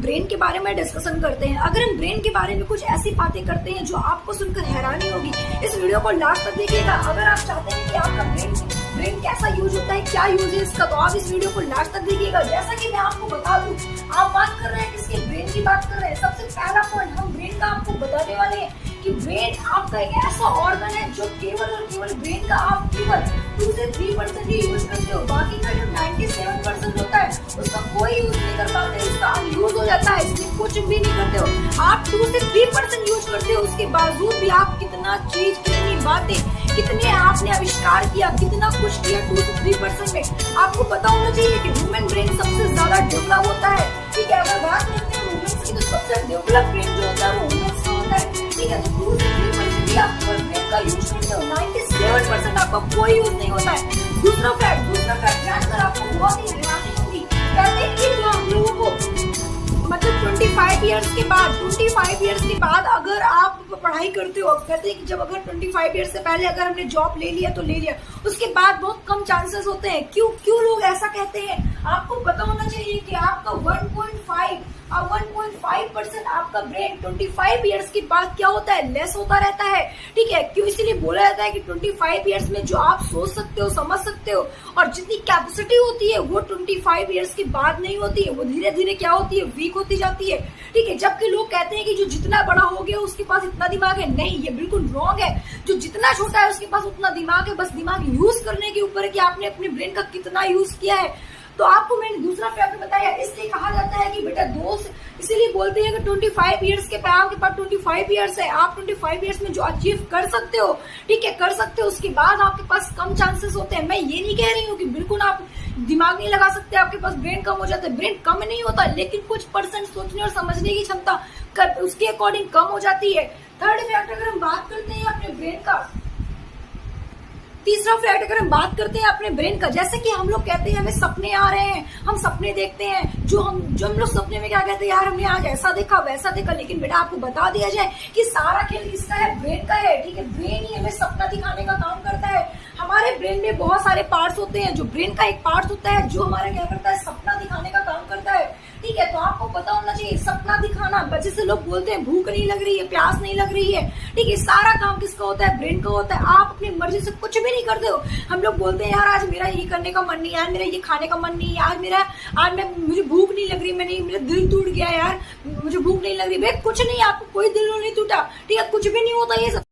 Brain के बारे में डिस्कशन करते हैं। अगर हम ब्रेन के बारे में कुछ ऐसी बातें करते हैं जो आपको सुनकर हैरानी होगी, इस वीडियो को लास्ट तक देखिएगा। अगर आप चाहते हैं कि आपका ब्रेन कैसा यूज होता है, क्या यूज है इसका, तो आप इस वीडियो को लास्ट तक देखिएगा। जैसा कि मैं आपको बता दूं, आप बात कर रहे हैं किसके, ब्रेन की बात कर रहे हैं। सबसे पहला पॉइंट हम ब्रेन का आपको बताने वाले हैं कि ब्रेन आपका एक ऐसा ऑर्गन है जो केवल और केवल ब्रेन का आप केवल 2 से 3% ही यूज करते हो। बाकी का जो 97% होता है उसका कोई यूज नहीं कर पाते, उसका यूज हो जाता है, इसलिए कुछ भी नहीं करते हो। आप 2 से 3% यूज करते हो, उसके बावजूद भी आप कितना चीज, कितनी बातें, कितने आपने आविष्कार किया, कितना कुछ किया 2 से 3% में। आपको पता होना चाहिए कि ह्यूमन ब्रेन सबसे ज्यादा डेवलप होता है। ठीक है, अगर बात करते हैं ह्यूमंस की, तो सबसे डेवलप ब्रेन जो होता है वो ह्यूमंस का होता है। ठीक है, तो 2 से 3% भी आप ब्रेन का यूज करते हो, 97% आपका कोई यूज नहीं होता है। दूसरा फैक्ट जानकर आपको बहुत ही हैरानी होगी। कहते हैं कि जो हम लोगों को मतलब 25 इयर्स के बाद अगर आप पढ़ाई करते हो, कहते हैं कि जब अगर 25 इयर्स से पहले अगर हमने जॉब ले लिया तो ले लिया, उसके बाद बहुत कम चांसेस होते हैं। क्यों लोग ऐसा कहते हैं? आपको पता होना चाहिए कि आपका 1.5% आपका ब्रेन 25 इयर्स के बाद क्या होता है, लेस होता रहता है। ठीक है, क्यों? इसीलिए बोला जाता है कि 25 इयर्स में जो आप सोच सकते हो, समझ सकते हो, और जितनी कैपेसिटी होती है वो 25 इयर्स के बाद नहीं होती है, वो धीरे धीरे क्या होती है, वीक होती जाती है। ठीक है, जबकि लोग कहते हैं कि जो जितना बड़ा हो गया उसके पास इतना दिमाग है। नहीं, ये बिल्कुल रॉन्ग है। जो जितना छोटा है उसके पास उतना दिमाग है, बस दिमाग यूज करने के ऊपर है कि आपने अपने ब्रेन का कितना यूज किया है। तो आपको मैंने दूसरा फैक्ट बताया, इसलिए कहा जाता है कि बेटा दोस्त, इसीलिए बोलते हैं कि 25 इयर्स के बाद आपके पास 25 इयर्स है, आप 25 इयर्स में जो अचीव कर सकते हो, ठीक है, कर सकते हो, उसके बाद आपके पास कम चांसेस होते हैं। मैं ये नहीं कह रही हूँ कि बिल्कुल आप दिमाग नहीं लगा सकते, आपके पास ब्रेन कम हो जाता है। ब्रेन कम नहीं होता, लेकिन कुछ परसेंट सोचने और समझने की क्षमता उसके अकॉर्डिंग कम हो जाती है। थर्ड फैक्ट अगर हम बात करते हैं अपने ब्रेन का, तीसरा फैक्ट अगर हम बात करते हैं अपने ब्रेन का, जैसे कि हम लोग कहते हैं हमें सपने आ रहे हैं, हम सपने देखते हैं, जो हम लोग सपने में क्या कहते हैं, यार हमने आज ऐसा देखा वैसा देखा। लेकिन बेटा आपको बता दिया जाए कि सारा खेल किसका है, ब्रेन का है। ठीक है, ब्रेन ही हमें सपना दिखाने का काम करता है। हमारे ब्रेन में बहुत सारे पार्ट्स होते हैं, जो ब्रेन का एक पार्ट होता है जो हमारा क्या करता है, सपना दिखाने का काम करता है। ठीक है, तो आपको पता होना चाहिए सपना दिखाना, बच्चे से लोग बोलते हैं भूख नहीं लग रही है, प्यास नहीं लग रही है। ठीक है, सारा काम किसका होता है, ब्रेन का होता है। आप अपनी मर्जी से कुछ भी नहीं करते हो। हम लोग बोलते हैं यार आज मेरा ये करने का मन नहीं, यार मेरा ये खाने का मन नहीं, आज मुझे भूख नहीं लग रही, मेरा दिल टूट गया, यार मुझे भूख नहीं लग रही। भाई कुछ नहीं, आपको कोई दिल नहीं टूटा। ठीक है, कुछ भी नहीं होता ये सब।